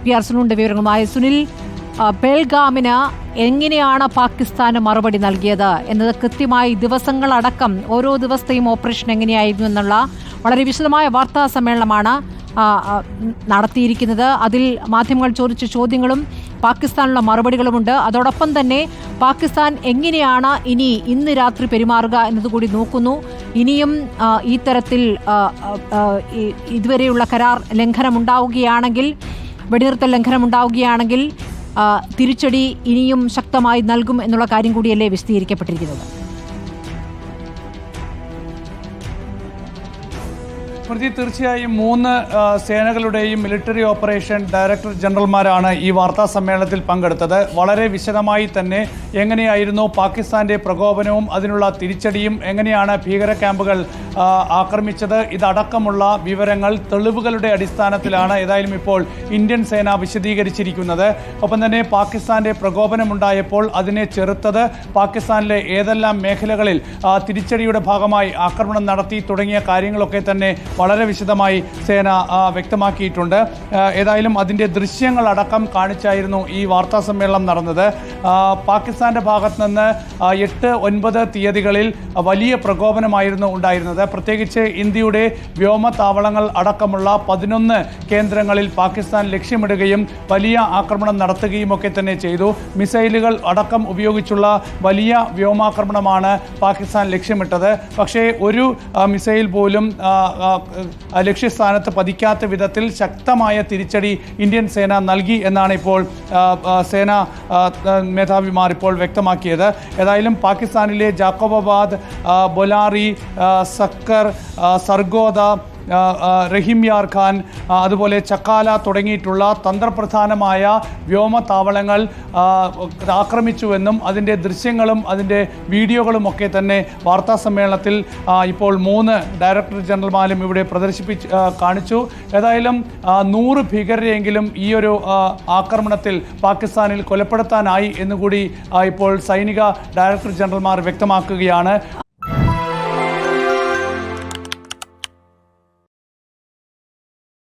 PR സുനിലിന്റെ വിവരങ്ങളുമായി. സുനിൽ, പേൽഗാമിന് എങ്ങനെയാണ് പാകിസ്ഥാന് മറുപടി നൽകിയത് എന്നത് കൃത്യമായി ദിവസങ്ങളടക്കം ഓരോ ദിവസത്തെയും ഓപ്പറേഷൻ എങ്ങനെയായിരുന്നു എന്നുള്ള വളരെ വിശദമായ വാർത്താ സമ്മേളനമാണ് നടത്തിയിരിക്കുന്നത്. അതിൽ മാധ്യമങ്ങൾ ചോദിച്ച ചോദ്യങ്ങളും പാകിസ്ഥാനുള്ള മറുപടികളുമുണ്ട്. അതോടൊപ്പം തന്നെ പാകിസ്ഥാൻ എങ്ങനെയാണ് ഇന്ന് രാത്രി പെരുമാറുക എന്നതുകൂടി നോക്കുന്നു. ഇനിയും ഈ തരത്തിൽ ഇതുവരെയുള്ള കരാർ ലംഘനമുണ്ടാവുകയാണെങ്കിൽ, വെടിനിർത്തൽ ലംഘനമുണ്ടാവുകയാണെങ്കിൽ തിരിച്ചടി ഇനിയും ശക്തമായി നൽകും എന്നുള്ള കാര്യം കൂടിയല്ലേ വിശദീകരിക്കപ്പെട്ടിരിക്കുന്നത്? തീർച്ചയായും 3 സേനകളുടെയും മിലിറ്ററി ഓപ്പറേഷൻ ഡയറക്ടർ ജനറൽമാരാണ് ഈ വാർത്താ സമ്മേളനത്തിൽ പങ്കെടുത്തത്. വളരെ വിശദമായി തന്നെ എങ്ങനെയായിരുന്നു പാകിസ്ഥാന്റെ പ്രകോപനവും അതിനുള്ള തിരിച്ചടിയും, എങ്ങനെയാണ് ഭീകര ക്യാമ്പുകൾ ആക്രമിച്ചത്, ഇതടക്കമുള്ള വിവരങ്ങൾ തെളിവുകളുടെ അടിസ്ഥാനത്തിലാണ് ഏതായാലും ഇപ്പോൾ ഇന്ത്യൻ സേന വിശദീകരിച്ചിരിക്കുന്നത്. ഒപ്പം തന്നെ പാകിസ്ഥാന്റെ പ്രകോപനമുണ്ടായപ്പോൾ അതിനെ ചെറുത്തത്, പാകിസ്ഥാനിലെ ഏതെല്ലാം മേഖലകളിൽ തിരിച്ചടിയുടെ ഭാഗമായി ആക്രമണം നടത്തി തുടങ്ങിയ കാര്യങ്ങളൊക്കെ തന്നെ വളരെ വിശദമായി സേന വ്യക്തമാക്കിയിട്ടുണ്ട്. ഏതായാലും അതിൻ്റെ ദൃശ്യങ്ങളടക്കം കാണിച്ചായിരുന്നു ഈ വാർത്താ സമ്മേളനം നടന്നത്. പാകിസ്ഥാന്റെ ഭാഗത്ത് നിന്ന് 8-9 തീയതികളിൽ വലിയ പ്രകോപനമായിരുന്നു ഉണ്ടായിരുന്നത്. പ്രത്യേകിച്ച് ഇന്ത്യയുടെ വ്യോമതാവളങ്ങൾ അടക്കമുള്ള 11 കേന്ദ്രങ്ങളിൽ പാകിസ്ഥാൻ ലക്ഷ്യമിടുകയും വലിയ ആക്രമണം നടത്തുകയും ഒക്കെ തന്നെ ചെയ്തു. മിസൈലുകൾ അടക്കം ഉപയോഗിച്ചുള്ള വലിയ വ്യോമാക്രമണമാണ് പാകിസ്ഥാൻ ലക്ഷ്യമിട്ടത്. പക്ഷേ ഒരു മിസൈൽ പോലും ലക്ഷ്യസ്ഥാനത്ത് പതിക്കാത്ത വിധത്തിൽ ശക്തമായ തിരിച്ചടി ഇന്ത്യൻ സേന നൽകി എന്നാണ് ഇപ്പോൾ സേനാ മേധാവിമാർ ഇപ്പോൾ വ്യക്തമാക്കിയത്. ഏതായാലും പാകിസ്ഥാനിലെ ജാക്കോബാദ്, ബൊലാറി, സക്കർ, സർഗോദ, റഹീം യാർ ഖാൻ, അതുപോലെ ചക്കാല തുടങ്ങിയിട്ടുള്ള തന്ത്രപ്രധാനമായ വ്യോമതാവളങ്ങൾ ആക്രമിച്ചുവെന്നും അതിൻ്റെ ദൃശ്യങ്ങളും അതിൻ്റെ വീഡിയോകളും ഒക്കെ തന്നെ വാർത്താ സമ്മേളനത്തിൽ ഇപ്പോൾ 3 ഡയറക്ടർ ജനറൽമാരും ഇവിടെ കാണിച്ചു. ഏതായാലും 100 ഭീകരരെയെങ്കിലും ഈ ഒരു ആക്രമണത്തിൽ പാകിസ്ഥാനിൽ കൊലപ്പെടുത്താനായി എന്നുകൂടി ഇപ്പോൾ സൈനിക ഡയറക്ടർ ജനറൽമാർ വ്യക്തമാക്കുകയാണ്.